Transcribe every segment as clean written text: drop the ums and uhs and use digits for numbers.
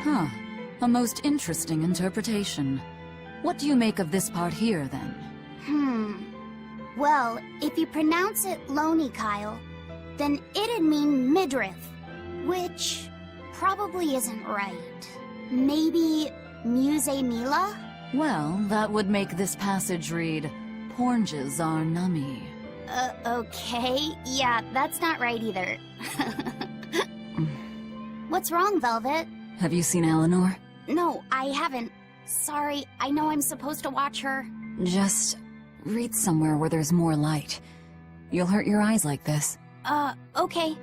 Huh. A most interesting interpretation. What do you make of this part here, then? Well, if you pronounce it Loney Kyle, then it'd mean midriff, which probably isn't right. Maybe Muse Mila? Well, that would make this passage read, Pornges are nummy. Okay. Yeah, that's not right either. What's wrong, Velvet? Have you seen Eleanor? No, I haven't. Sorry, I know I'm supposed to watch her. Just read somewhere where there's more light. You'll hurt your eyes like this. Okay.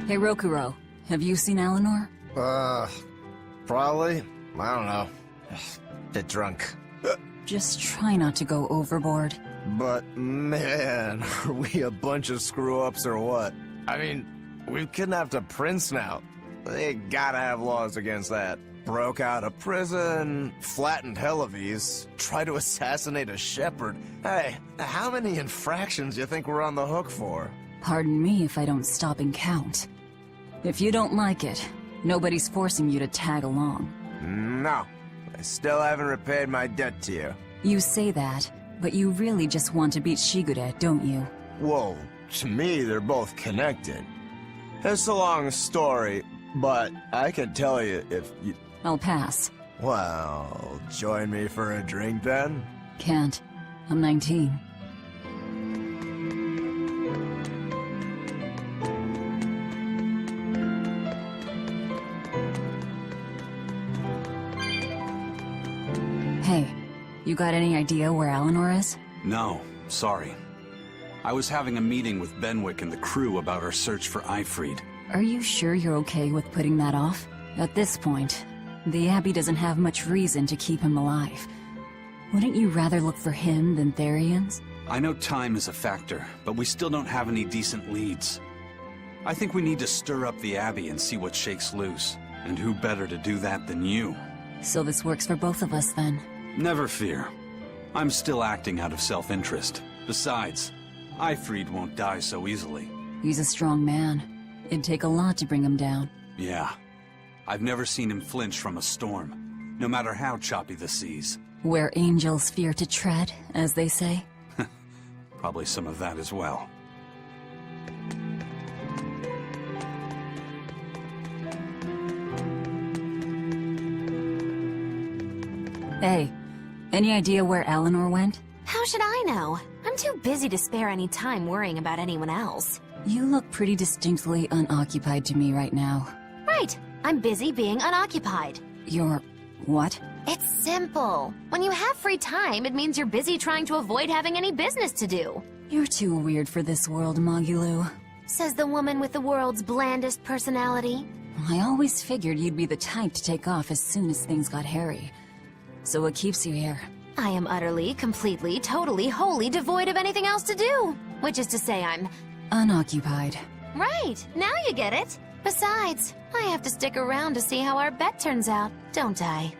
Hey, Rokuro, have you seen Eleanor? Probably. I don't know. Bit drunk. Just try not to go overboard. But man, are we a bunch of screw-ups or what? I mean, we've kidnapped a prince now. They gotta have laws against that. Broke out of prison, flattened Helives, tried to assassinate a shepherd. Hey, how many infractions do you think we're on the hook for? Pardon me if I don't stop and count. If you don't like it, nobody's forcing you to tag along. No, I still haven't repaid my debt to you. You say that, but you really just want to beat Shigure, don't you? Whoa, to me they're both connected. It's a long story, but I can tell you if you... I'll pass. Well, join me for a drink then? Can't. I'm 19. Hey, you got any idea where Eleanor is? No, sorry. I was having a meeting with Benwick and the crew about our search for Ifrid. Are you sure you're okay with putting that off? At this point, the Abbey doesn't have much reason to keep him alive. Wouldn't you rather look for him than Therians? I know time is a factor, but we still don't have any decent leads. I think we need to stir up the Abbey and see what shakes loose. And who better to do that than you? So this works for both of us then. Never fear. I'm still acting out of self-interest. Besides, Ifrid won't die so easily. He's a strong man. It'd take a lot to bring him down. Yeah. I've never seen him flinch from a storm, no matter how choppy the seas. Where angels fear to tread, as they say. Probably some of that as well. Hey, any idea where Eleanor went? How should I know? I'm too busy to spare any time worrying about anyone else. You look pretty distinctly unoccupied to me right now. Right. I'm busy being unoccupied. You're... what? It's simple. When you have free time, it means you're busy trying to avoid having any business to do. You're too weird for this world, Magulu. Says the woman with the world's blandest personality. I always figured you'd be the type to take off as soon as things got hairy. So what keeps you here? I am utterly, completely, totally, wholly devoid of anything else to do. Which is to say I'm... unoccupied. Right, now you get it. Besides, I have to stick around to see how our bet turns out, don't I?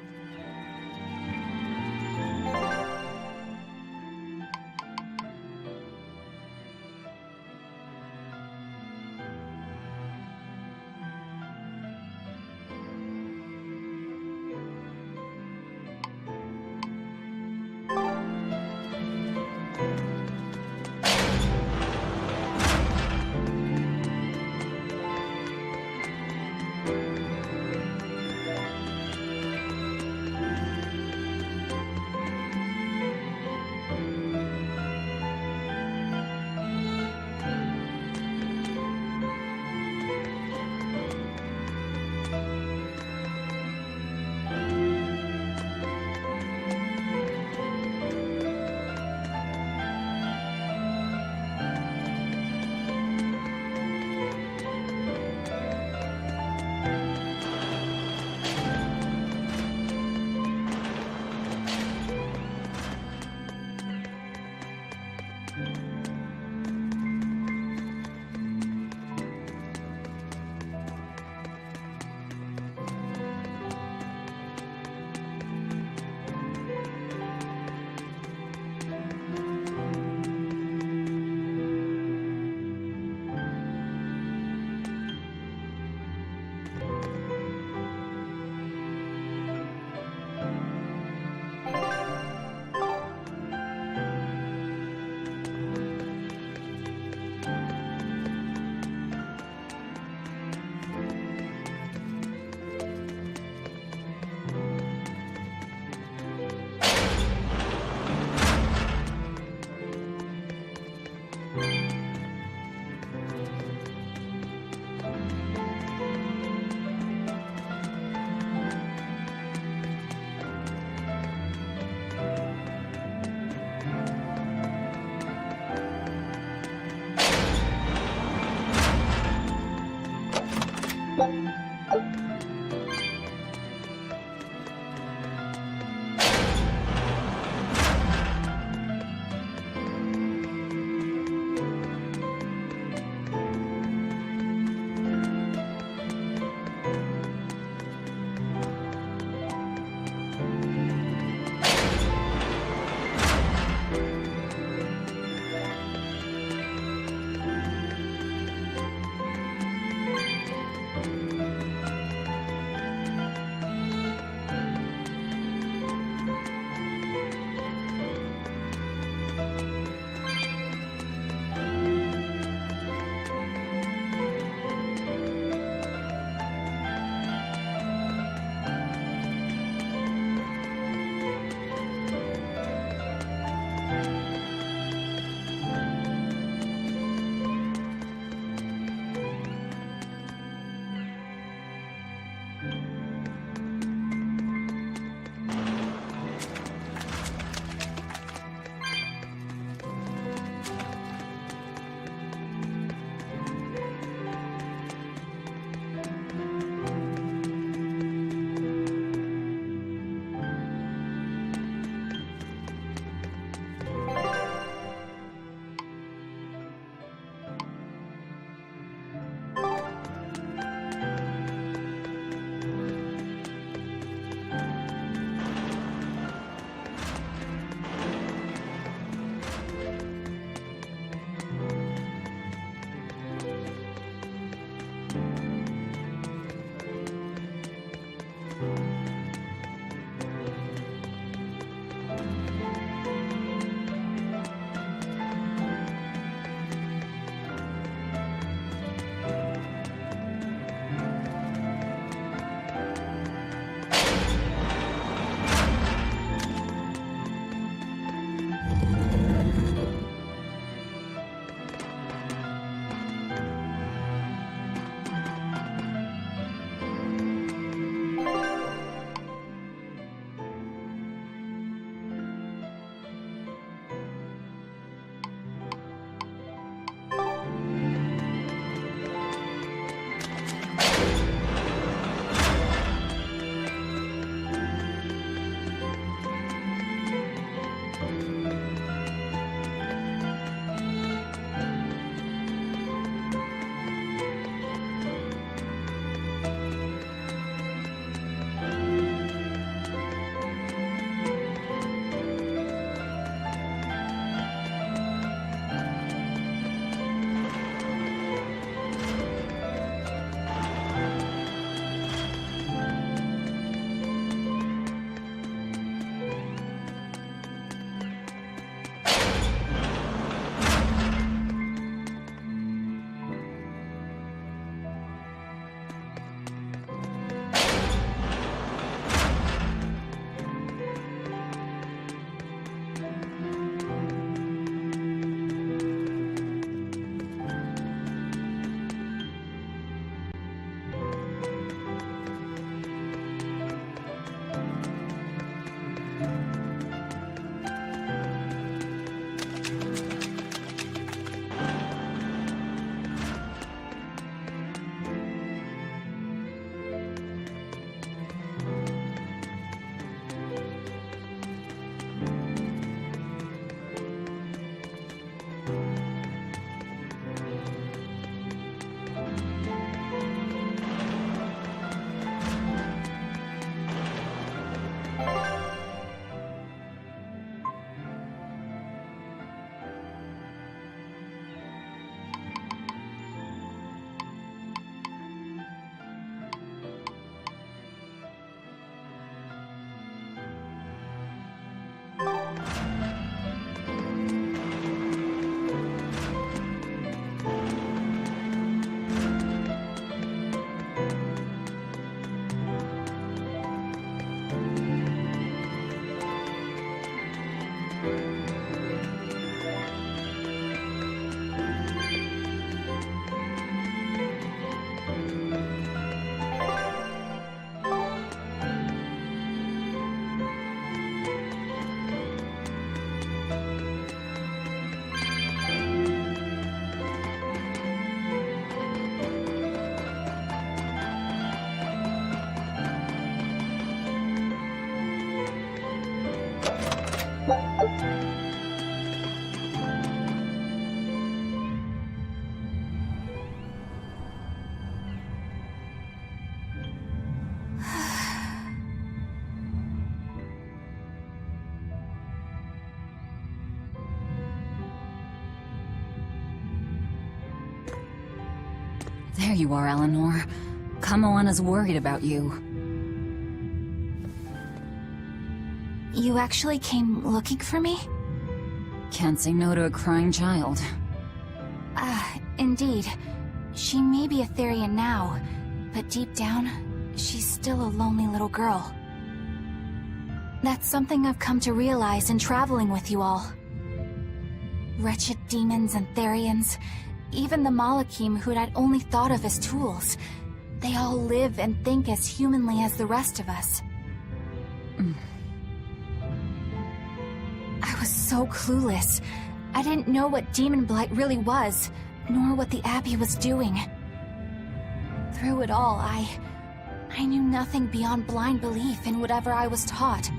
There you are, Eleanor. Kamoana's worried about you. You actually came looking for me? Can't say no to a crying child. Indeed. She may be a Therian now, but deep down, she's still a lonely little girl. That's something I've come to realize in traveling with you all. Wretched demons and Therians, even the Malakim who'd I'd only thought of as tools, they all live and think as humanly as the rest of us. I was so clueless. I didn't know what Demon Blight really was, nor what the Abbey was doing. Through it all, I knew nothing beyond blind belief in whatever I was taught.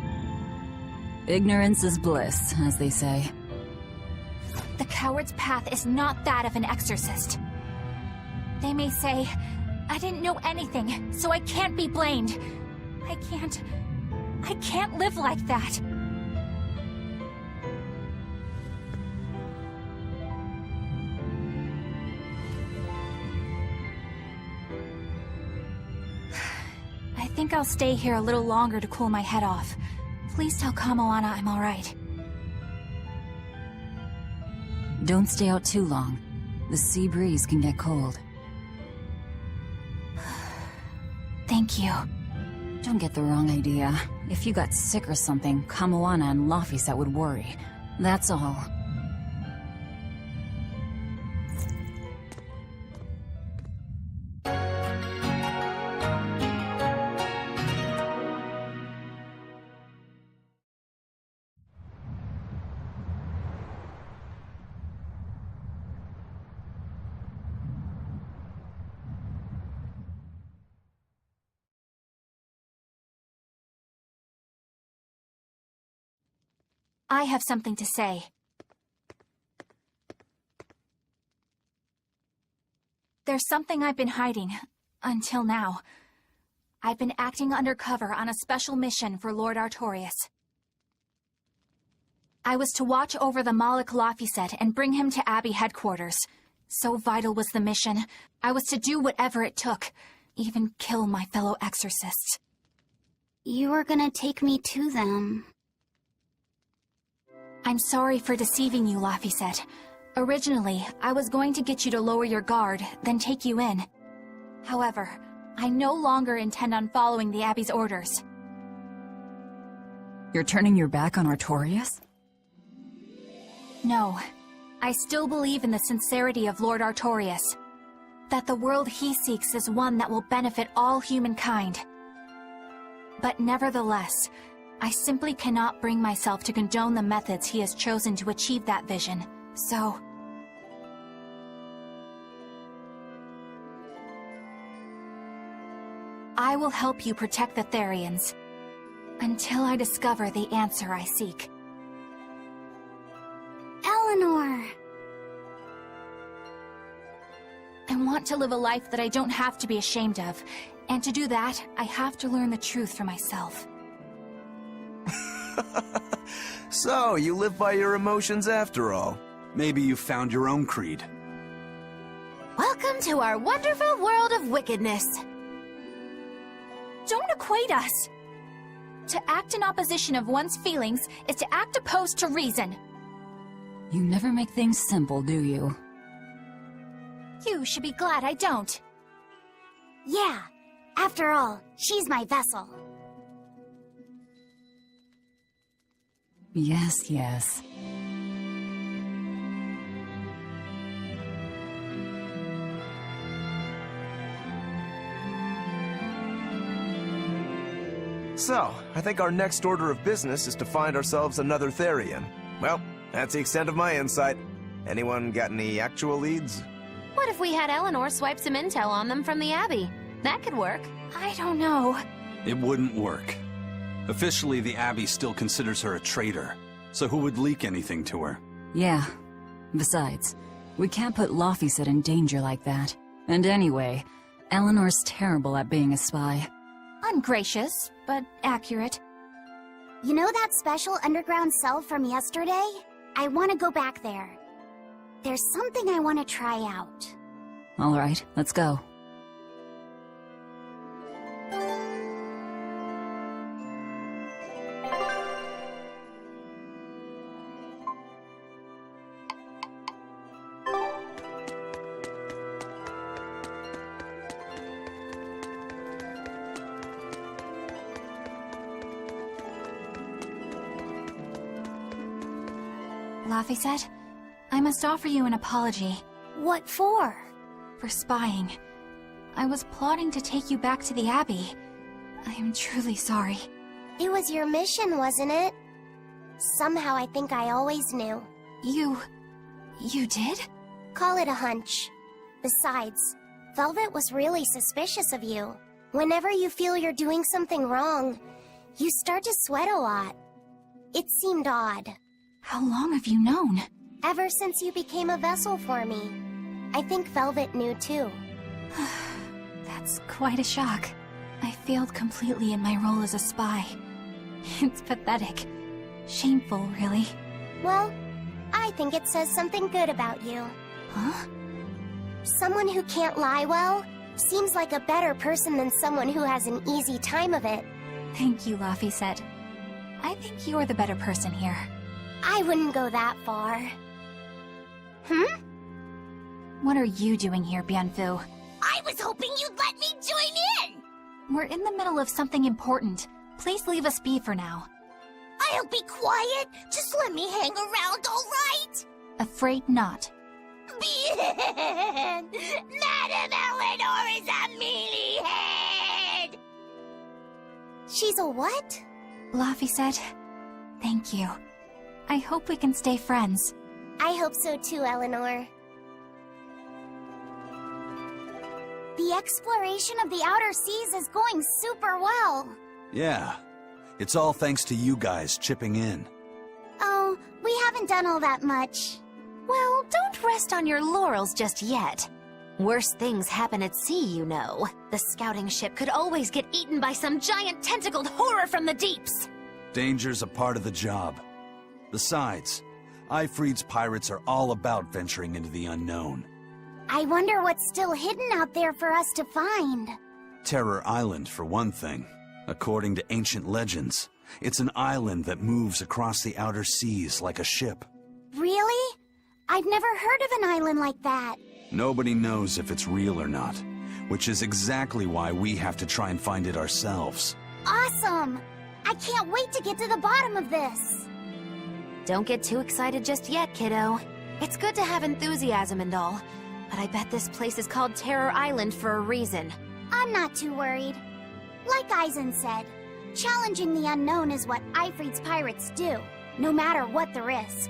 Ignorance is bliss, as they say. The coward's path is not that of an exorcist. They may say, I didn't know anything, so I can't be blamed. I can't live like that. I think I'll stay here a little longer to cool my head off. Please tell Kamoana I'm alright. Don't stay out too long. The sea breeze can get cold. Thank you. Don't get the wrong idea. If you got sick or something, Kamoana and Laphicet would worry. That's all. I have something to say. There's something I've been hiding, until now. I've been acting undercover on a special mission for Lord Artorius. I was to watch over the Malik Laphicet and bring him to Abbey headquarters. So vital was the mission, I was to do whatever it took, even kill my fellow exorcists. You were gonna take me to them. I'm sorry for deceiving you, Laphicet. Originally, I was going to get you to lower your guard, then take you in. However, I no longer intend on following the Abbey's orders. You're turning your back on Artorius? No. I still believe in the sincerity of Lord Artorius. That the world he seeks is one that will benefit all humankind. But nevertheless, I simply cannot bring myself to condone the methods he has chosen to achieve that vision, so... I will help you protect the Therians, until I discover the answer I seek. Eleanor! I want to live a life that I don't have to be ashamed of, and to do that, I have to learn the truth for myself. So, you live by your emotions after all. Maybe you found your own creed. Welcome to our wonderful world of wickedness. Don't equate us! To act in opposition of one's feelings is to act opposed to reason. You never make things simple, do you? You should be glad I don't. Yeah, after all, she's my vessel. Yes, yes. So, I think our next order of business is to find ourselves another Therian. Well, that's the extent of my insight. Anyone got any actual leads? What if we had Eleanor swipe some intel on them from the Abbey? That could work. I don't know. It wouldn't work. Officially, the Abbey still considers her a traitor, so who would leak anything to her? Yeah. Besides, we can't put Laphicet in danger like that. And anyway, Eleanor's terrible at being a spy. Ungracious, but accurate. You know that special underground cell from yesterday? I want to go back there. There's something I want to try out. All right, let's go. Laphicet, I must offer you an apology. What for? For spying. I was plotting to take you back to the Abbey. I am truly sorry. It was your mission, wasn't it? Somehow I think I always knew. You did? Call it a hunch. Besides, Velvet was really suspicious of you. Whenever you feel you're doing something wrong, you start to sweat a lot. It seemed odd. How long have you known? Ever since you became a vessel for me. I think Velvet knew too. That's quite a shock. I failed completely in my role as a spy. It's pathetic. Shameful, really. Well, I think it says something good about you. Huh? Someone who can't lie well seems like a better person than someone who has an easy time of it. Thank you, Laphicet. I think you're the better person here. I wouldn't go that far. What are you doing here, Bienfu? I was hoping you'd let me join in! We're in the middle of something important. Please leave us be for now. I'll be quiet. Just let me hang around, all right? Afraid not. Bien! Madame Eleanor is a mealyhead! She's a what? Laphicet, thank you. I hope we can stay friends. I hope so too, Eleanor. The exploration of the outer seas is going super well. Yeah. It's all thanks to you guys chipping in. Oh, we haven't done all that much. Well, don't rest on your laurels just yet. Worse things happen at sea, you know. The scouting ship could always get eaten by some giant tentacled horror from the deeps. Danger's a part of the job. Besides, Ifreed's pirates are all about venturing into the unknown. I wonder what's still hidden out there for us to find. Terror Island, for one thing. According to ancient legends, it's an island that moves across the outer seas like a ship. Really? I've never heard of an island like that. Nobody knows if it's real or not, which is exactly why we have to try and find it ourselves. Awesome! I can't wait to get to the bottom of this. Don't get too excited just yet, kiddo. It's good to have enthusiasm and all, but I bet this place is called Terror Island for a reason. I'm not too worried. Like Eisen said, Challenging the unknown is what Ifrit's pirates do, no matter what the risk.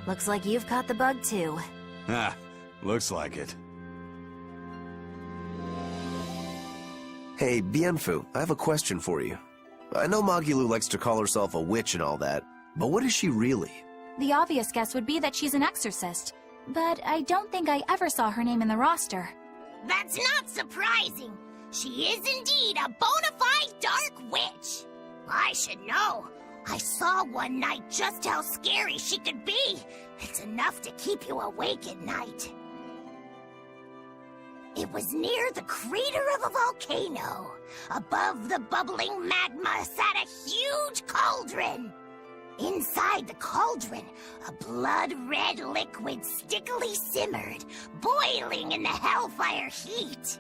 Looks like you've caught the bug too. Ah, looks like it. Hey, Bienfu, I have a question for you. I know Magilu likes to call herself a witch and all that, but what is she really? The obvious guess would be that she's an exorcist, but I don't think I ever saw her name in the roster. That's not surprising. She is indeed a bona fide dark witch. I should know. I saw one night just how scary she could be. It's enough to keep you awake at night. It was near the crater of a volcano. Above the bubbling magma sat a huge cauldron. Inside the cauldron, a blood-red liquid stickily simmered, boiling in the hellfire heat.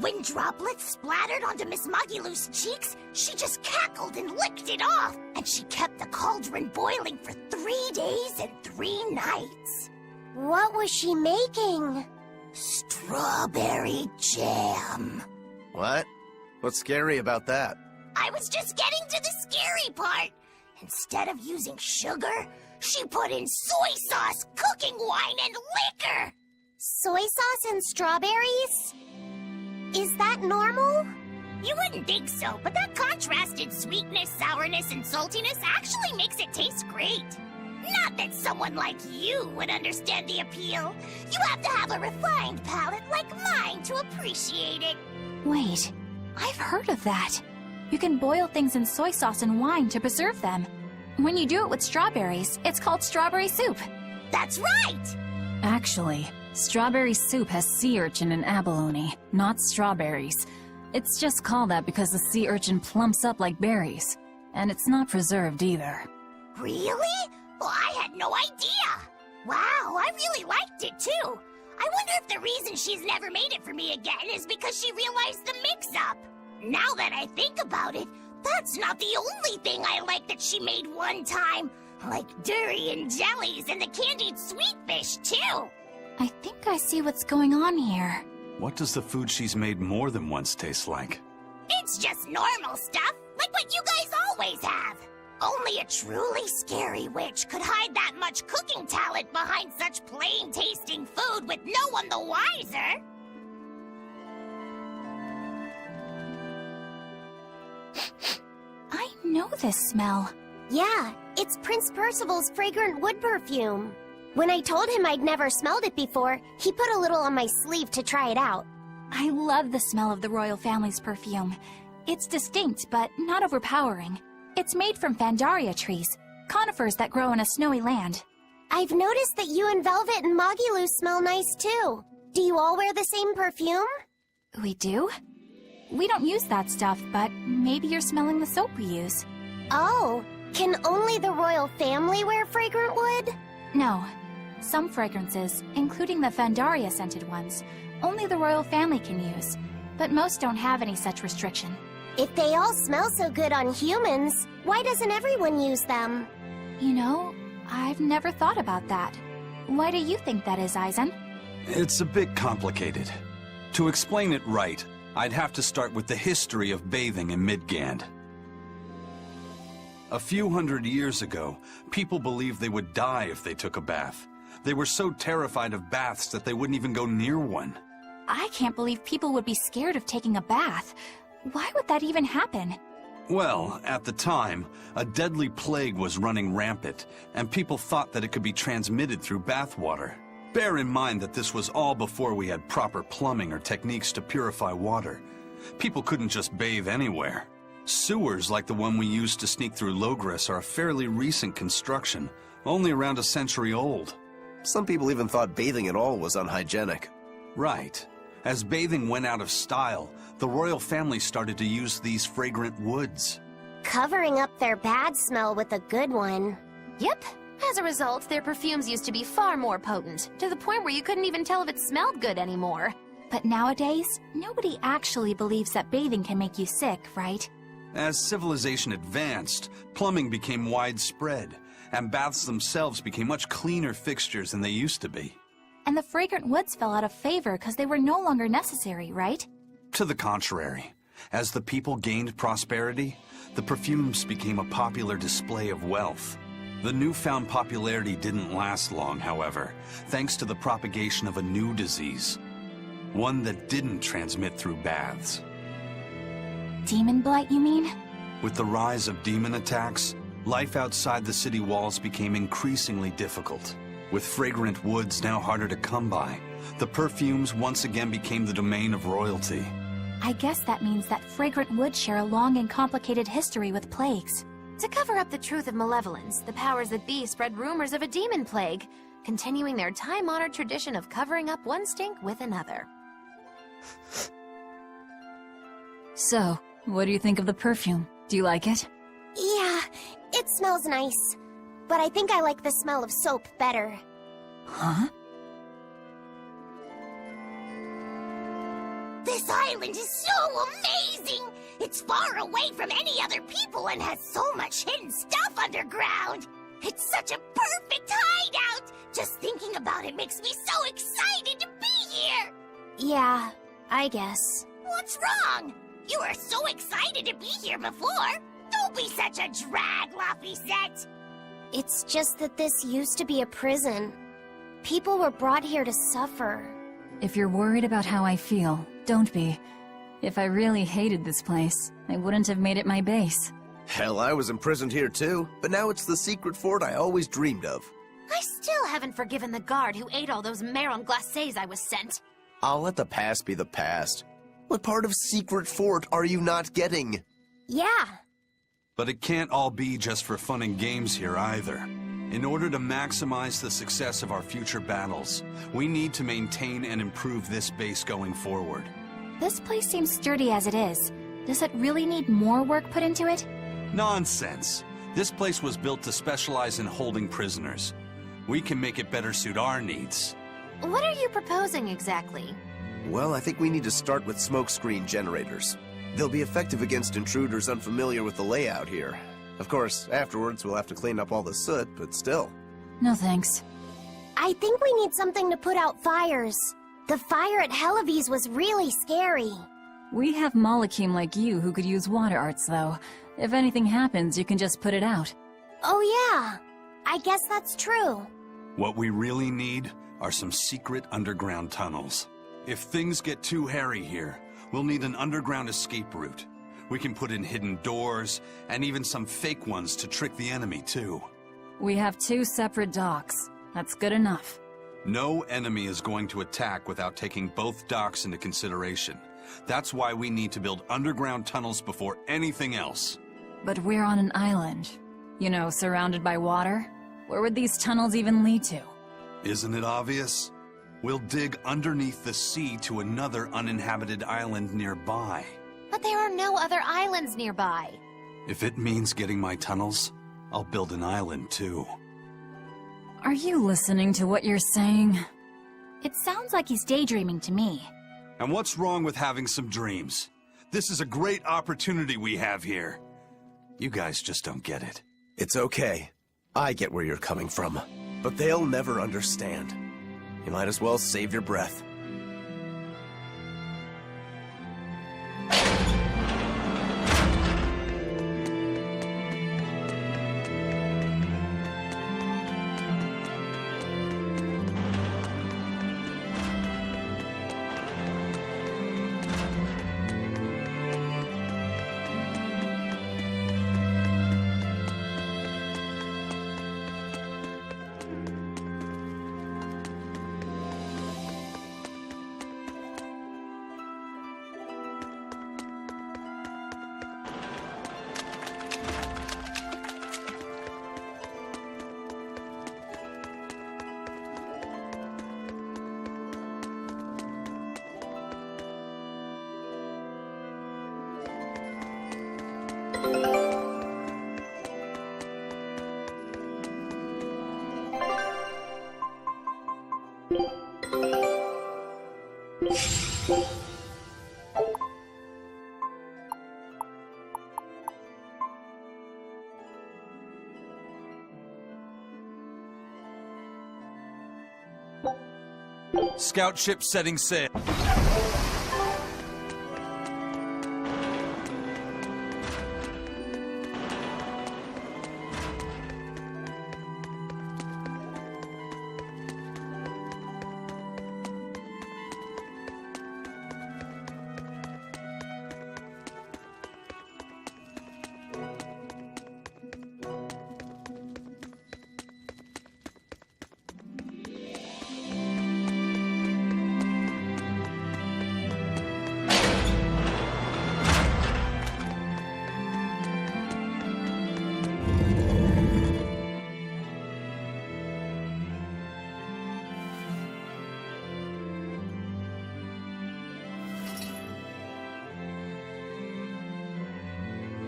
When droplets splattered onto Miss Magilu's cheeks, she just cackled and licked it off, and she kept the cauldron boiling for 3 days and 3 nights. What was she making? Strawberry jam. What? What's scary about that? I was just getting to the scary part. Instead of using sugar, she put in soy sauce, cooking wine, and liquor. Soy sauce and strawberries? Is that normal? You wouldn't think so, but that contrasted sweetness, sourness, and saltiness actually makes it taste great. Not that someone like you would understand the appeal. You have to have a refined palate like mine to appreciate it. Wait, I've heard of that. You can boil things in soy sauce and wine to preserve them. When you do it with strawberries, it's called strawberry soup. That's right! Actually, strawberry soup has sea urchin and abalone, not strawberries. It's just called that because the sea urchin plumps up like berries. And it's not preserved either. Really? Well, I had no idea. Wow, I really liked it too. I wonder if the reason she's never made it for me again is because she realized the mix-up. Now that I think about it, that's not the only thing I like that she made one time. Like durian jellies and the candied sweet fish too. I think I see what's going on here. What does the food she's made more than once taste like? It's just normal stuff, like what you guys always have. Only a truly scary witch could hide that much cooking talent behind such plain-tasting food with no one the wiser. I know this smell. Yeah, it's Prince Percival's fragrant wood perfume. When I told him I'd never smelled it before, he put a little on my sleeve to try it out. I love the smell of the royal family's perfume. It's distinct, but not overpowering. It's made from Fandaria trees, conifers that grow in a snowy land. I've noticed that you and Velvet and Magilu smell nice too. Do you all wear the same perfume? We do? We don't use that stuff, but maybe you're smelling the soap we use. Oh, can only the royal family wear fragrant wood? No. Some fragrances, including the Fandaria scented ones, only the royal family can use, but most don't have any such restriction. If they all smell so good on humans, why doesn't everyone use them? You know, I've never thought about that. Why do you think that is, Aizen? It's a bit complicated. To explain it right, I'd have to start with the history of bathing in Midgand. A few hundred years ago, people believed they would die if they took a bath. They were so terrified of baths that they wouldn't even go near one. I can't believe people would be scared of taking a bath. Why would that even happen? Well, at the time, a deadly plague was running rampant, and people thought that it could be transmitted through bathwater. Bear in mind that this was all before we had proper plumbing or techniques to purify water. People couldn't just bathe anywhere. Sewers like the one we used to sneak through Logres are a fairly recent construction, only around a century old. Some people even thought bathing at all was unhygienic. Right. As bathing went out of style, the royal family started to use these fragrant woods. Covering up their bad smell with a good one. Yep. As a result, their perfumes used to be far more potent, to the point where you couldn't even tell if it smelled good anymore. But nowadays, nobody actually believes that bathing can make you sick, right? As civilization advanced, plumbing became widespread, and baths themselves became much cleaner fixtures than they used to be. And the fragrant woods fell out of favor because they were no longer necessary, right? To the contrary. As the people gained prosperity, the perfumes became a popular display of wealth. The newfound popularity didn't last long, however, thanks to the propagation of a new disease. One that didn't transmit through baths. Demon blight, you mean? With the rise of demon attacks, life outside the city walls became increasingly difficult. With fragrant woods now harder to come by, the perfumes once again became the domain of royalty. I guess that means that fragrant woods share a long and complicated history with plagues. To cover up the truth of malevolence, the powers that be spread rumors of a demon plague, continuing their time-honored tradition of covering up one stink with another. So, what do you think of the perfume? Do you like it? Yeah, it smells nice. But I think I like the smell of soap better. Huh? This island is so amazing! It's far away from any other people and has so much hidden stuff underground! It's such a perfect hideout! Just thinking about it makes me so excited to be here! Yeah, I guess. What's wrong? You were so excited to be here before! Don't be such a drag, Laphicet! It's just that this used to be a prison. People were brought here to suffer. If you're worried about how I feel, don't be. If I really hated this place, I wouldn't have made it my base. Hell, I was imprisoned here too, but now it's the secret fort I always dreamed of. I still haven't forgiven the guard who ate all those marron glacés I was sent. I'll let the past be the past. What part of secret fort are you not getting? Yeah. But it can't all be just for fun and games here either. In order to maximize the success of our future battles, we need to maintain and improve this base going forward. This place seems sturdy as it is. Does it really need more work put into it? Nonsense. This place was built to specialize in holding prisoners. We can make it better suit our needs. What are you proposing exactly? Well, I think we need to start with smokescreen generators. They'll be effective against intruders unfamiliar with the layout here. Of course, afterwards we'll have to clean up all the soot, but still. No thanks. I think we need something to put out fires. The fire at Helavi's was really scary. We have Molecule like you who could use water arts, though. If anything happens, you can just put it out. Oh yeah, I guess that's true. What we really need are some secret underground tunnels. If things get too hairy here, we'll need an underground escape route. We can put in hidden doors, and even some fake ones to trick the enemy, too. We have 2 separate docks. That's good enough. No enemy is going to attack without taking both docks into consideration. That's why we need to build underground tunnels before anything else. But we're on an island. You know, surrounded by water. Where would these tunnels even lead to? Isn't it obvious? We'll dig underneath the sea to another uninhabited island nearby. But there are no other islands nearby. If it means getting my tunnels, I'll build an island too. Are you listening to what you're saying? It sounds like he's daydreaming to me. And what's wrong with having some dreams? This is a great opportunity we have here. You guys just don't get it. It's okay. I get where you're coming from. But they'll never understand. You might as well save your breath. Scout ship setting sail.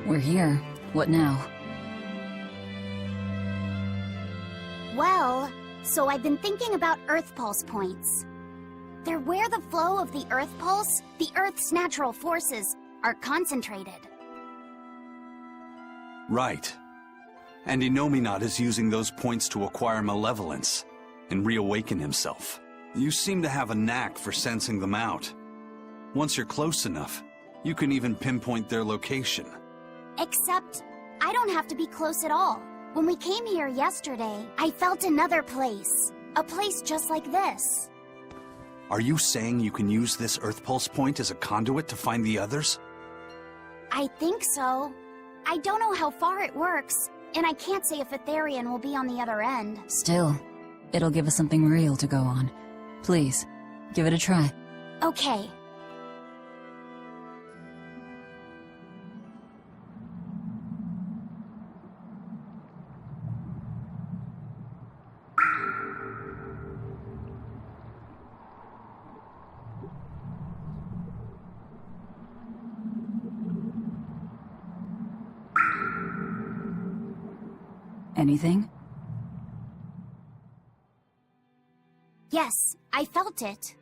We're here. What now? Well, so I've been thinking about Earth Pulse points. They're where the flow of the Earth Pulse, the Earth's natural forces, are concentrated. Right. And Innominat is using those points to acquire malevolence and reawaken himself. You seem to have a knack for sensing them out. Once you're close enough, you can even pinpoint their location. Except, I don't have to be close at all. When we came here yesterday, I felt another place. A place just like this. Are you saying you can use this Earth Pulse point as a conduit to find the others? I think so. I don't know how far it works, and I can't say if Etherian will be on the other end. Still, it'll give us something real to go on. Please, give it a try. Okay. Anything? Yes, I felt it.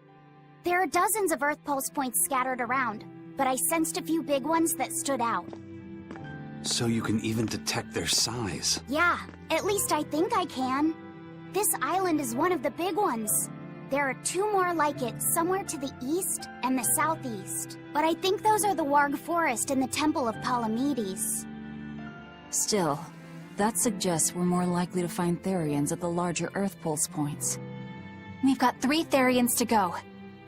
There are dozens of Earth Pulse points scattered around, but I sensed a few big ones that stood out. So you can even detect their size. Yeah, at least I think I can. This island is one of the big ones. There are two more like it somewhere to the east and the southeast. But I think those are the Warg Forest and the Temple of Palamedes. Still, that suggests we're more likely to find Therians at the larger Earth Pulse points. We've got 3 Therians to go.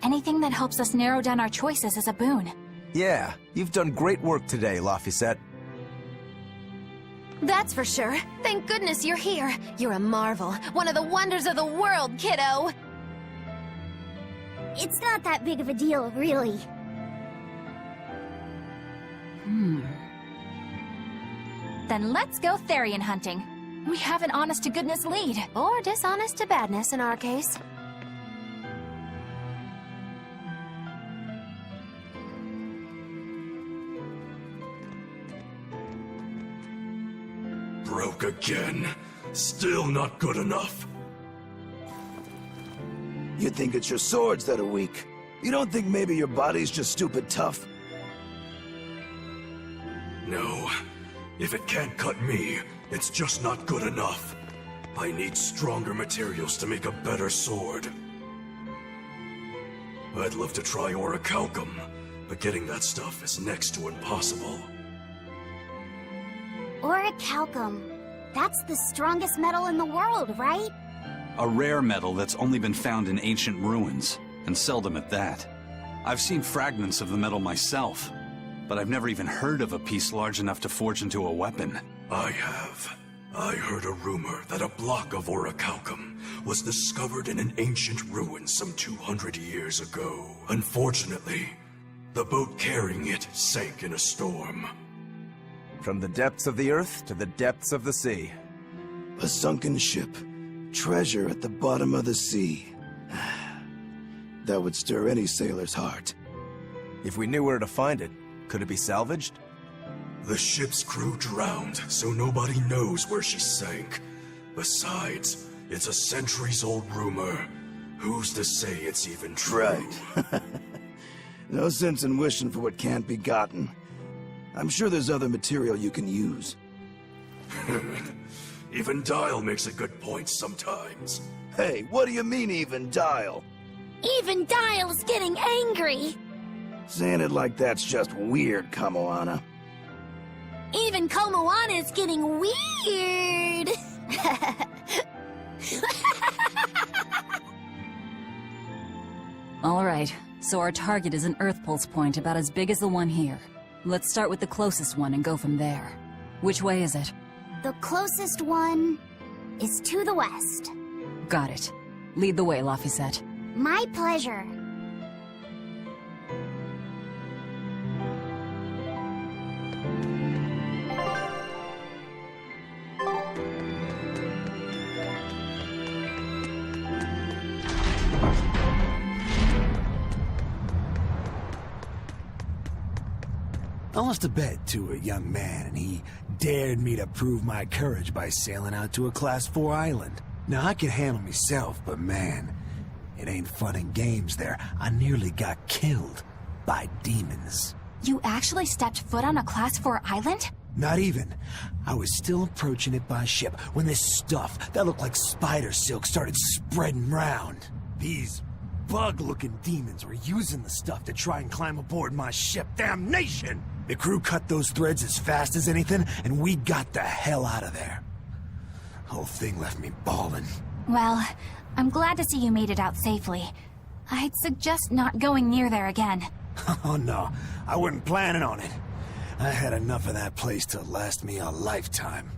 Anything that helps us narrow down our choices is a boon. Yeah, you've done great work today, Laphicet. That's for sure. Thank goodness you're here. You're a marvel. One of the wonders of the world, kiddo. It's not that big of a deal, really. Then let's go Therian hunting. We have an honest-to-goodness lead. Or dishonest to badness in our case. Broke again. Still not good enough. You think it's your swords that are weak. You don't think maybe your body's just stupid tough? No. If it can't cut me, it's just not good enough. I need stronger materials to make a better sword. I'd love to try orichalcum, but getting that stuff is next to impossible. Orichalcum. That's the strongest metal in the world, right? A rare metal that's only been found in ancient ruins, and seldom at that. I've seen fragments of the metal myself, but I've never even heard of a piece large enough to forge into a weapon. I have. I heard a rumor that a block of orichalcum was discovered in an ancient ruin some 200 years ago. Unfortunately, the boat carrying it sank in a storm. From the depths of the earth to the depths of the sea. A sunken ship. Treasure at the bottom of the sea. That would stir any sailor's heart. If we knew where to find it, could it be salvaged? The ship's crew drowned, so nobody knows where she sank. Besides, it's a centuries-old rumor. Who's to say it's even true? Right. No sense in wishing for what can't be gotten. I'm sure there's other material you can use. Even Dial makes a good point sometimes. Hey, what do you mean, even Dial? Even Dial's getting angry! Saying it like that's just weird, Kamoana. Even Komoana's getting weird! Alright, so our target is an Earth Pulse point about as big as the one here. Let's start with the closest one and go from there. Which way is it? The closest one is to the west. Got it. Lead the way, Laphicet. My pleasure. I lost a bet to a young man, and he dared me to prove my courage by sailing out to a Class 4 island. Now, I can handle myself, but man, it ain't fun and games there. I nearly got killed by demons. You actually stepped foot on a Class 4 island? Not even. I was still approaching it by ship when this stuff that looked like spider silk started spreading round. These bug-looking demons were using the stuff to try and climb aboard my ship. Damnation! The crew cut those threads as fast as anything, and we got the hell out of there. Whole thing left me bawling. Well, I'm glad to see you made it out safely. I'd suggest not going near there again. Oh no, I wasn't planning on it. I had enough of that place to last me a lifetime.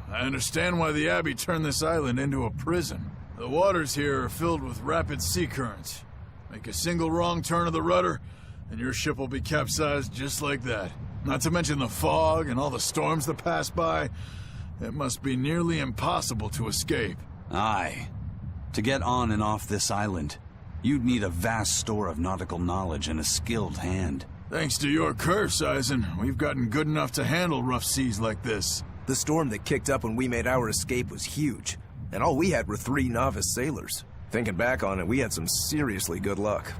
I understand why the Abbey turned this island into a prison. The waters here are filled with rapid sea currents. Make a single wrong turn of the rudder, and your ship will be capsized just like that. Not to mention the fog and all the storms that pass by. It must be nearly impossible to escape. Aye. To get on and off this island, you'd need a vast store of nautical knowledge and a skilled hand. Thanks to your curse, Eisen, we've gotten good enough to handle rough seas like this. The storm that kicked up when we made our escape was huge, and all we had were 3 novice sailors. Thinking back on it, we had some seriously good luck.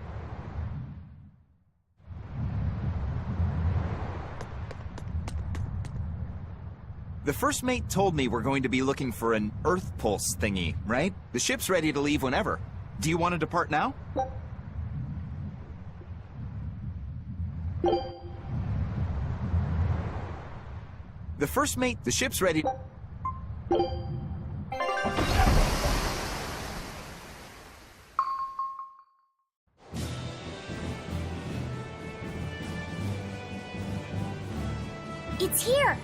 The first mate told me we're going to be looking for an Earth Pulse thingy, right? The ship's ready to leave whenever. Do you want to depart now? The first mate, the ship's ready. It's here!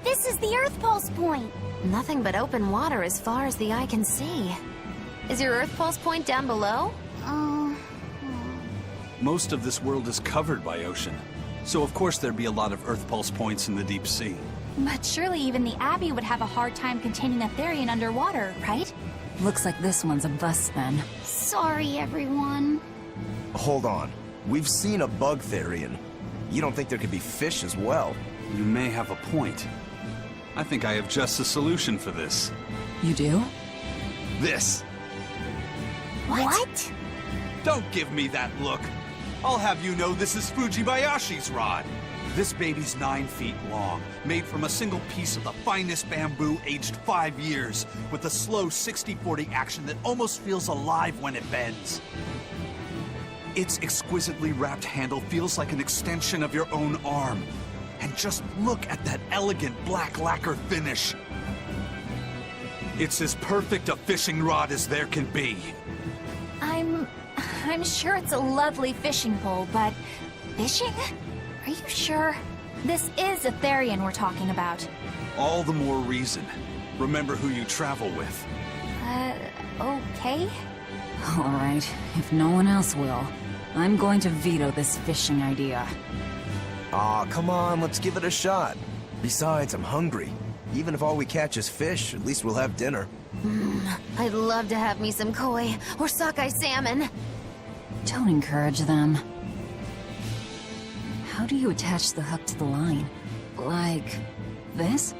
This is the Earth Pulse point! Nothing but open water as far as the eye can see. Is your Earth Pulse point down below? Most of this world is covered by ocean, so of course there'd be a lot of Earth Pulse points in the deep sea. But surely even the Abbey would have a hard time containing a Therian underwater, right? Looks like this one's a bust then. Sorry, everyone. Hold on. We've seen a bug Therian. You don't think there could be fish as well? You may have a point. I think I have just a solution for this. You do? This. What? Don't give me that look. I'll have you know this is Fujibayashi's rod. This baby's 9 feet long, made from a single piece of the finest bamboo aged 5 years, with a slow 60-40 action that almost feels alive when it bends. Its exquisitely wrapped handle feels like an extension of your own arm. And just look at that elegant black lacquer finish. It's as perfect a fishing rod as there can be. I'm sure it's a lovely fishing pole, but fishing? Are you sure? This is a Therian we're talking about. All the more reason. Remember who you travel with. Okay? Alright, if no one else will, I'm going to veto this fishing idea. Aw, come on, let's give it a shot. Besides, I'm hungry. Even if all we catch is fish, at least we'll have dinner. I'd love to have me some koi or sockeye salmon. Don't encourage them. How do you attach the hook to the line? Like... this?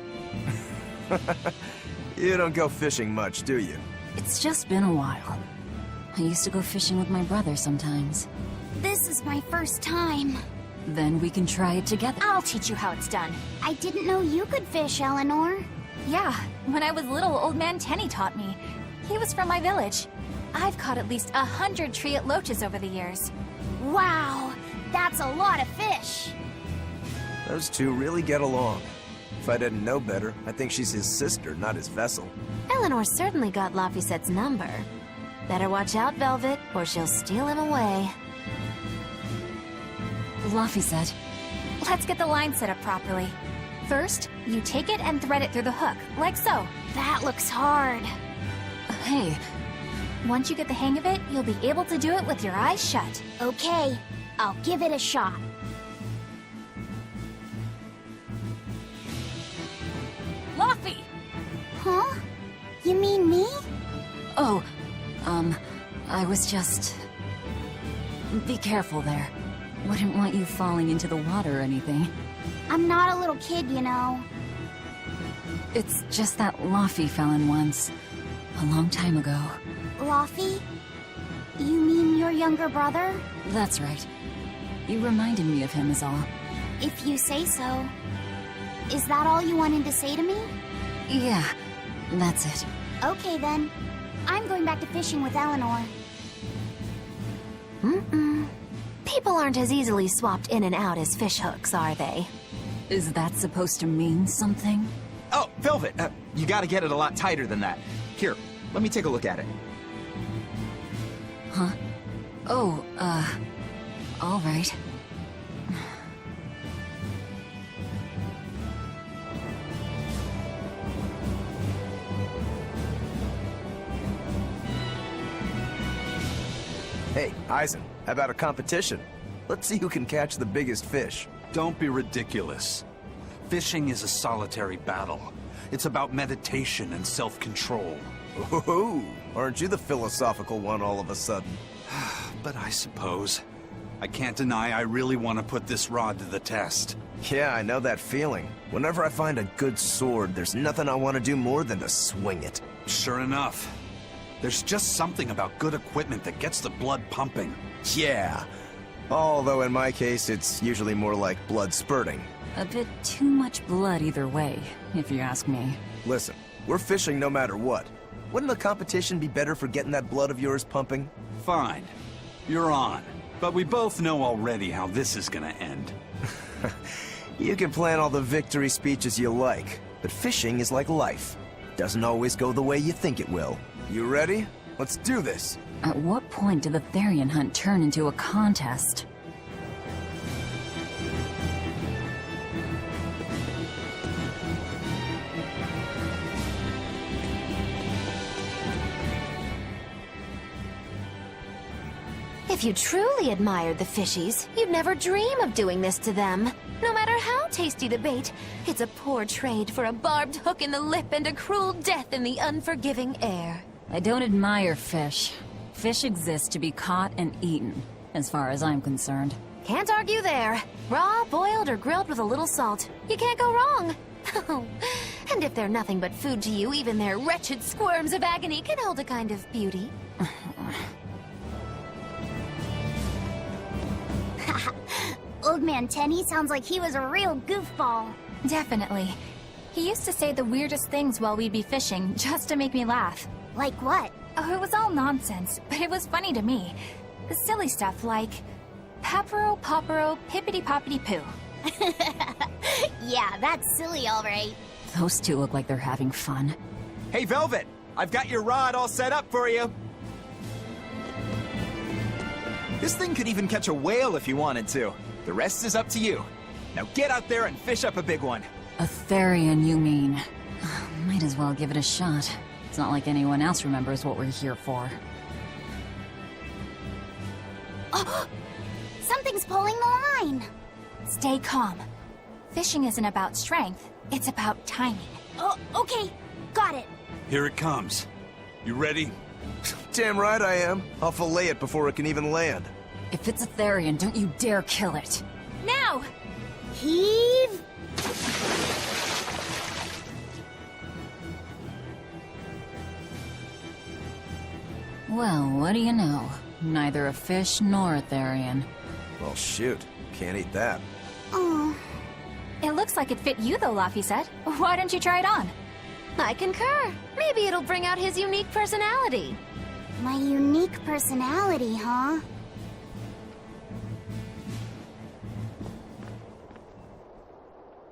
You don't go fishing much, do you? It's just been a while. I used to go fishing with my brother sometimes. This is my first time. Then we can try it together. I'll teach you how it's done. I didn't know you could fish, Eleanor. Yeah, when I was little, Old Man Tenny taught me. He was from my village. I've caught at least 100 treat loaches over the years. Wow, that's a lot of fish. Those two really get along. If I didn't know better, I think she's his sister, not his vessel. Eleanor certainly got Lafisette's number. Better watch out, Velvet, or she'll steal him away. Lafisette. Let's get the line set up properly. First, you take it and thread it through the hook, like so. That looks hard. Hey, Once you get the hang of it, you'll be able to do it with your eyes shut. Okay, I'll give it a shot. Laffy! Huh? You mean me? oh, I was just... Be careful there. Wouldn't want you falling into the water or anything. I'm not a little kid, you know. It's just that Laffy fell in once. A long time ago. Laffy? You mean your younger brother? That's right. You reminded me of him is all. If you say so. Is that all you wanted to say to me? Yeah, that's it. Okay then. I'm going back to fishing with Eleanor. People aren't as easily swapped in and out as fishhooks, are they? Is that supposed to mean something? Oh, Velvet, you gotta get it a lot tighter than that. Here, let me take a look at it. Huh? Oh, all right. Hey, Eisen, how about a competition? Let's see who can catch the biggest fish. Don't be ridiculous. Fishing is a solitary battle. It's about meditation and self-control. Ooh, aren't you the philosophical one all of a sudden? But I suppose. I can't deny I really want to put this rod to the test. Yeah, I know that feeling. Whenever I find a good sword, there's nothing I want to do more than to swing it. Sure enough. There's just something about good equipment that gets the blood pumping. Yeah. Although in my case, it's usually more like blood spurting. A bit too much blood either way, if you ask me. Listen, we're fishing no matter what. Wouldn't the competition be better for getting that blood of yours pumping? Fine. You're on. But we both know already how this is gonna end. You can plan all the victory speeches you like, but fishing is like life. Doesn't always go the way you think it will. You ready? Let's do this! At what point did the Therian hunt turn into a contest? If you truly admired the fishies, you'd never dream of doing this to them. No matter how tasty the bait, it's a poor trade for a barbed hook in the lip and a cruel death in the unforgiving air. I don't admire fish. Fish exist to be caught and eaten, as far as I'm concerned. Can't argue there. Raw, boiled, or grilled with a little salt. You can't go wrong. And if they're nothing but food to you, even their wretched squirms of agony can hold a kind of beauty. Old Man Tenny sounds like he was a real goofball. Definitely. He used to say the weirdest things while we'd be fishing, just to make me laugh. Like what? Oh, it was all nonsense, but it was funny to me. The silly stuff like... Papero, popero, pippity-poppity-poo. Yeah, that's silly, all right. Those two look like they're having fun. Hey, Velvet! I've got your rod all set up for you. This thing could even catch a whale if you wanted to. The rest is up to you. Now get out there and fish up a big one. A Therian, you mean? Might as well give it a shot. It's not like anyone else remembers what we're here for. Oh, something's pulling the line. Stay calm. Fishing isn't about strength, it's about timing. Oh, okay. Got it. Here it comes. You ready? Damn right I am. I'll fillet it before it can even land. If it's a Therian, don't you dare kill it. Now! Heave. Well, what do you know? Neither a fish nor a Therian. Well, shoot. Can't eat that. Oh, It looks like it fit you though, Laphicet. Why don't you try it on? I concur. Maybe it'll bring out his unique personality. my unique personality, huh?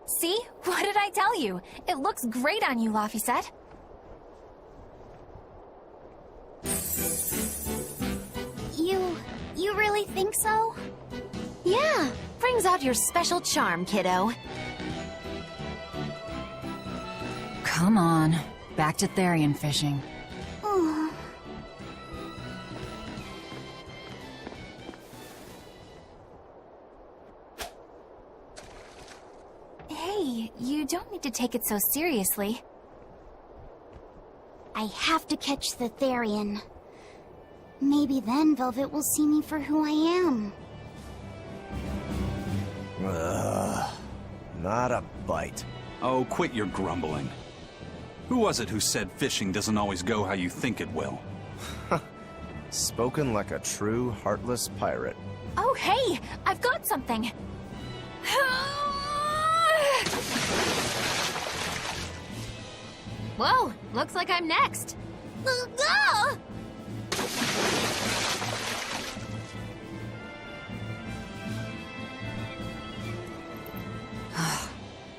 See? What did I tell you? It looks great on you, Laphicet. You really think so? Yeah, brings out your special charm, kiddo. Come on. Back to Therian fishing. Oh. Hey, you don't need to take it so seriously. I have to catch the Therian. Maybe then Velvet will see me for who I am. Not a bite. Oh, quit your grumbling. Who was it who said fishing doesn't always go how you think it will? Spoken like a true, heartless pirate. Oh, hey! I've got something! Whoa, looks like I'm next.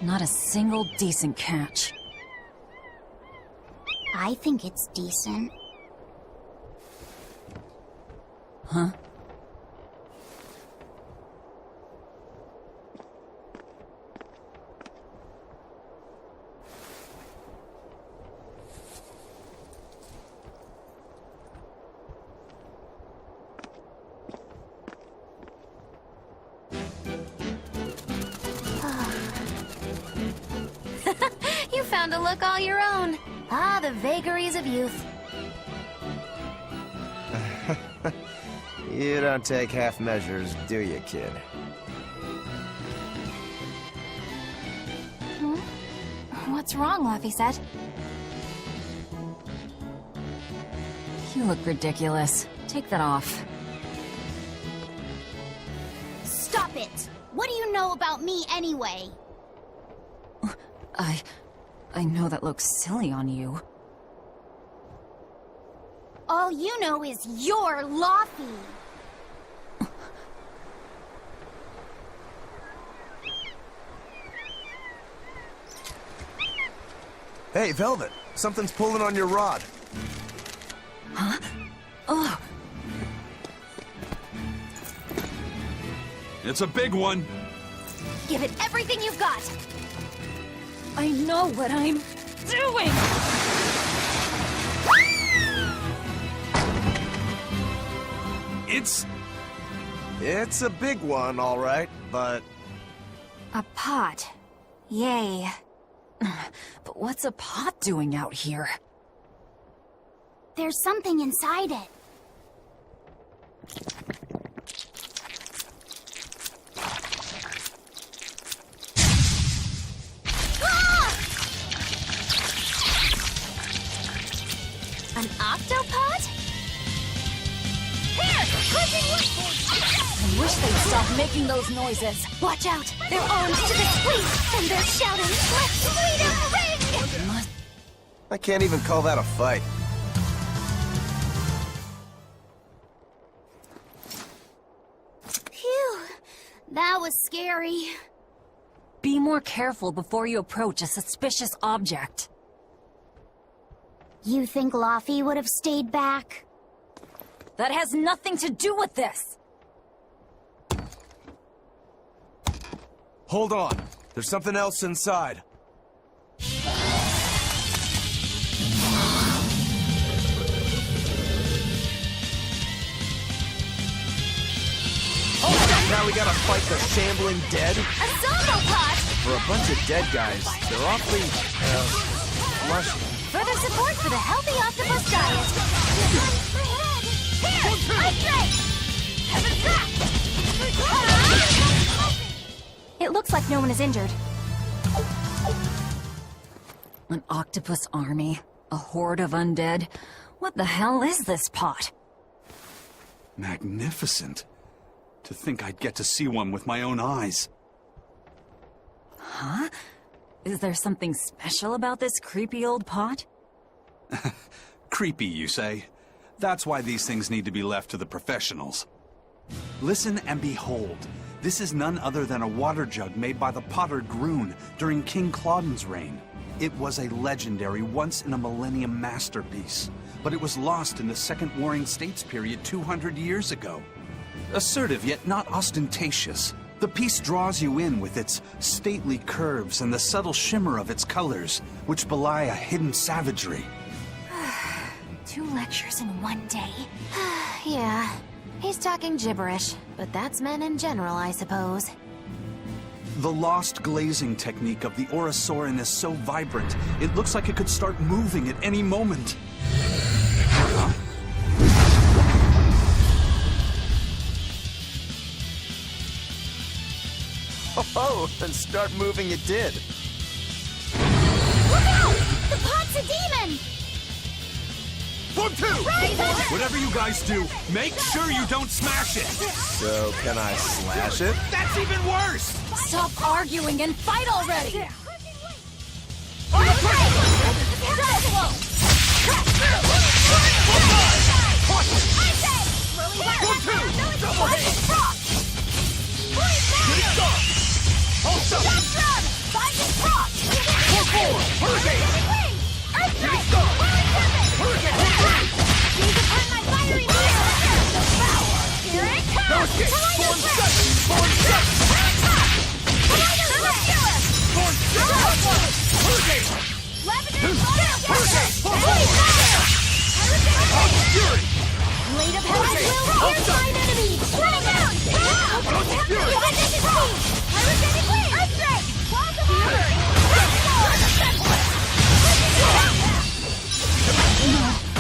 Not a single decent catch. I think it's decent. Huh? You found a look all your own. Ah, the vagaries of youth. You don't take half measures, do you, kid? What's wrong, Laphicet? You look ridiculous. Take that off. Stop it! What do you know about me anyway? I know that looks silly on you. All you know is you're Laffy. Hey, Velvet! Something's pulling on your rod. Huh? Oh! It's a big one. Give it everything you've got. I know what I'm doing! It's a big one, all right, but... A pot. Yay. But what's a pot doing out here? There's something inside it. An octopod? Here! Clicking wood! I wish they'd stop making those noises. Watch out! They're armed to the teeth! And they're shouting, "Let's freedom ring!" I can't even call that a fight. Phew. That was scary. Be more careful before you approach a suspicious object. You think Laffy would have stayed back? That has nothing to do with this! Hold on. There's something else inside. Now we gotta fight the shambling dead? A solo pot! For a bunch of dead guys, they're awfully, flushy. Further support for the healthy octopus diet. It looks like no one is injured. An octopus army? A horde of undead? What the hell is this pot? Magnificent. To think I'd get to see one with my own eyes. Huh? Is there something special about this creepy old pot? Creepy, you say? That's why these things need to be left to the professionals. Listen and behold. This is none other than a water jug made by the potter Groon during King Clauden's reign. It was a legendary, once-in-a-millennium masterpiece, but it was lost in the Second Warring States period 200 years ago. Assertive, yet not ostentatious, the piece draws you in with its stately curves and the subtle shimmer of its colors, which belie a hidden savagery. 2 lectures in one day? Yeah, he's talking gibberish, but that's men in general, I suppose. The lost glazing technique of the Orosaurin is so vibrant, it looks like it could start moving at any moment. Oh, and start moving it did. Look out! The pot's a demon! Form 2! Whatever you guys do, make sure you don't smash it! So, can I slash it? That's even worse! Stop arguing and fight already! Blade of Hell will pierce mine enemy! Running down! Earthquake! Claws of Armor!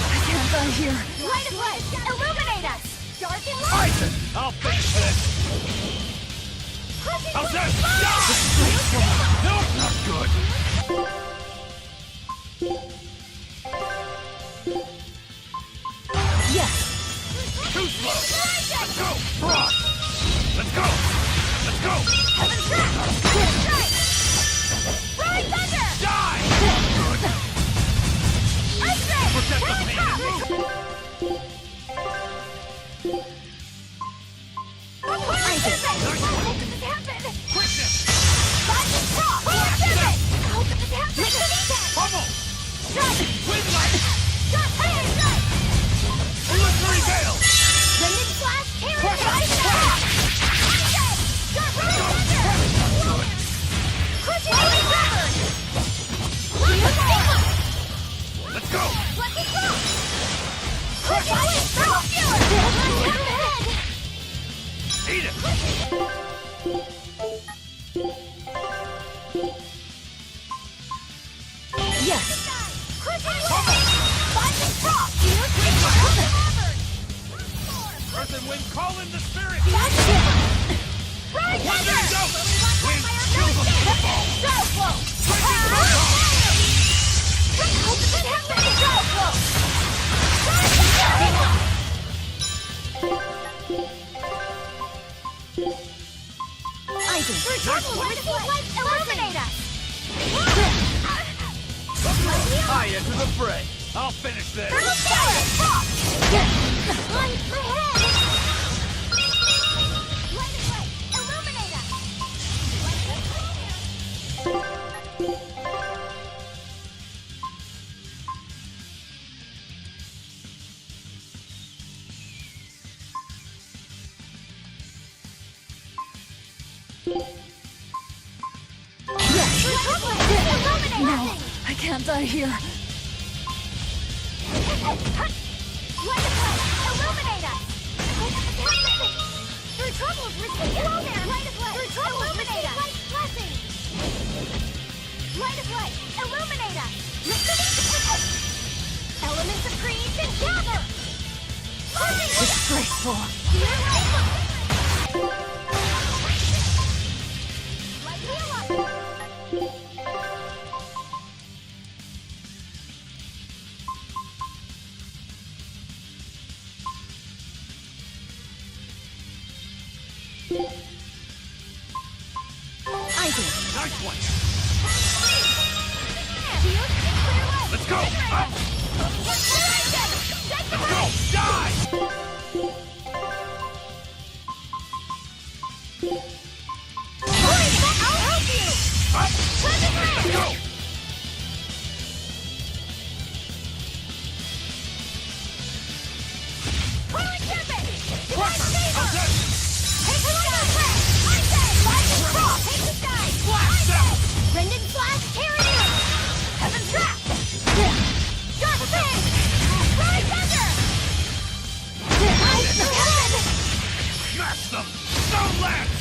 I can't die here. Light of Light! Illuminate us! Dark and light! Isaac, I'll finish this! How's that? Nope, not good. Yes! Too slow! Let's go! Brock! Let's go! Let's go! Heaven's Trap! Heaven's Strike! Throwing Thunder! Die! Good. Earthquake! Protect the pain and move! How could this happen? Quickness! Lightning Cross! How could this happen? Pummel! Strike! Wind light! Fire Strike! Illusory veil! Raining Slash! Terror! Crushing River! Let's go! Lucky Cross! Crushing Cross! Eat it! Yes! Earth and wind, call in the spirit! Right Wind Thunder! is out! Wind, chill the football! Shadow Flow! How did that happen? Shadow Flow! Isaac! Light illuminate us! I enter the fray! I'll finish this! Light ahead! Light illuminate us! No, I can't die here. Illuminate us! Through troubles, receive it! Light of light! Through troubles, illuminate us! Blessings! Light of light! Illuminate us! Elements of creation, gather! Disgraceful. Nice one! Let's go! Go! Die! I'll help you! Let's go! Smash them! Stone lance!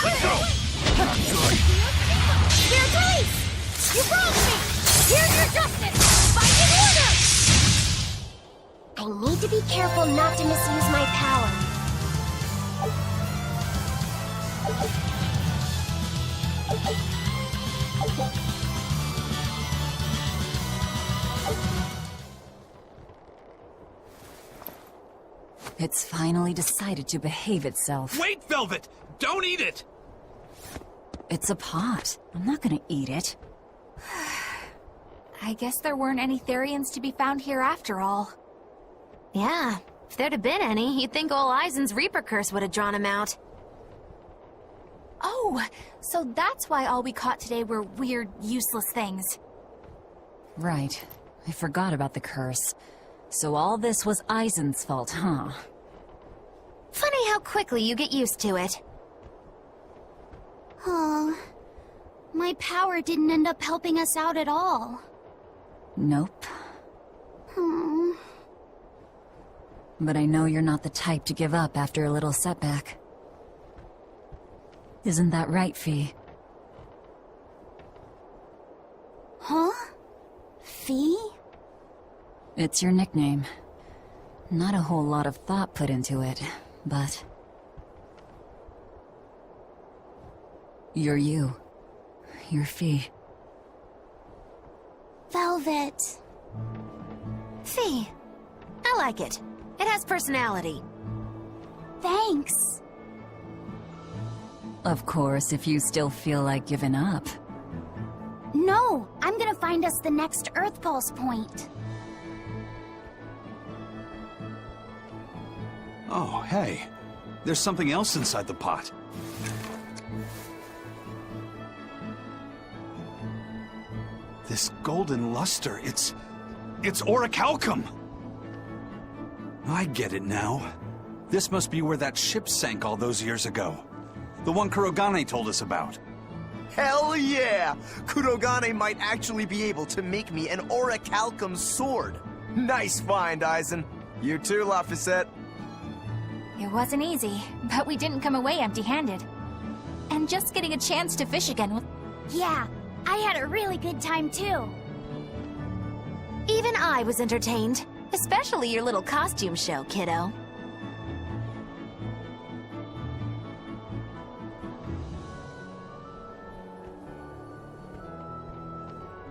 Let's go! Spirit release! You wronged me! Here's your justice! Fight in order! I need to be careful not to misuse my power. It's finally decided to behave itself. Wait, Velvet! Don't eat it! It's a pot. I'm not gonna eat it. I guess there weren't any Therians to be found here after all. Yeah, if there'd have been any, you'd think old Eisen's Reaper curse would have drawn him out. Oh, so that's why all we caught today were weird, useless things. Right. I forgot about the curse. So all this was Eisen's fault, huh? Funny how quickly you get used to it. Oh, my power didn't end up helping us out at all. Nope. But I know you're not the type to give up after a little setback. Isn't that right, Fee? Huh? Fee? It's your nickname. Not a whole lot of thought put into it, but... You're you. You're Fee. Velvet. Fee. I like it. It has personality. Thanks. Of course, if you still feel like giving up. No, I'm gonna find us the next Earth Pulse point. Oh, hey. There's something else inside the pot. This golden luster, it's orichalcum! I get it now. This must be where that ship sank all those years ago. The one Kurogane told us about. Hell yeah! Kurogane might actually be able to make me an orichalcum sword. Nice find, Eisen. You too, Laphicet. It wasn't easy, but we didn't come away empty-handed. And just getting a chance to fish again was... Yeah, I had a really good time too. Even I was entertained. Especially your little costume show, kiddo.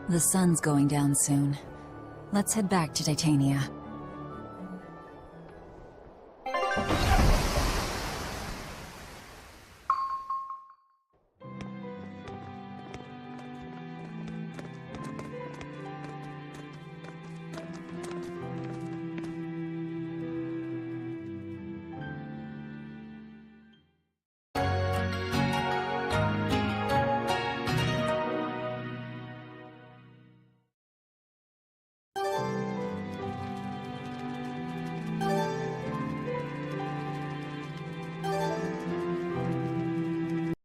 The sun's going down soon. Let's head back to Titania.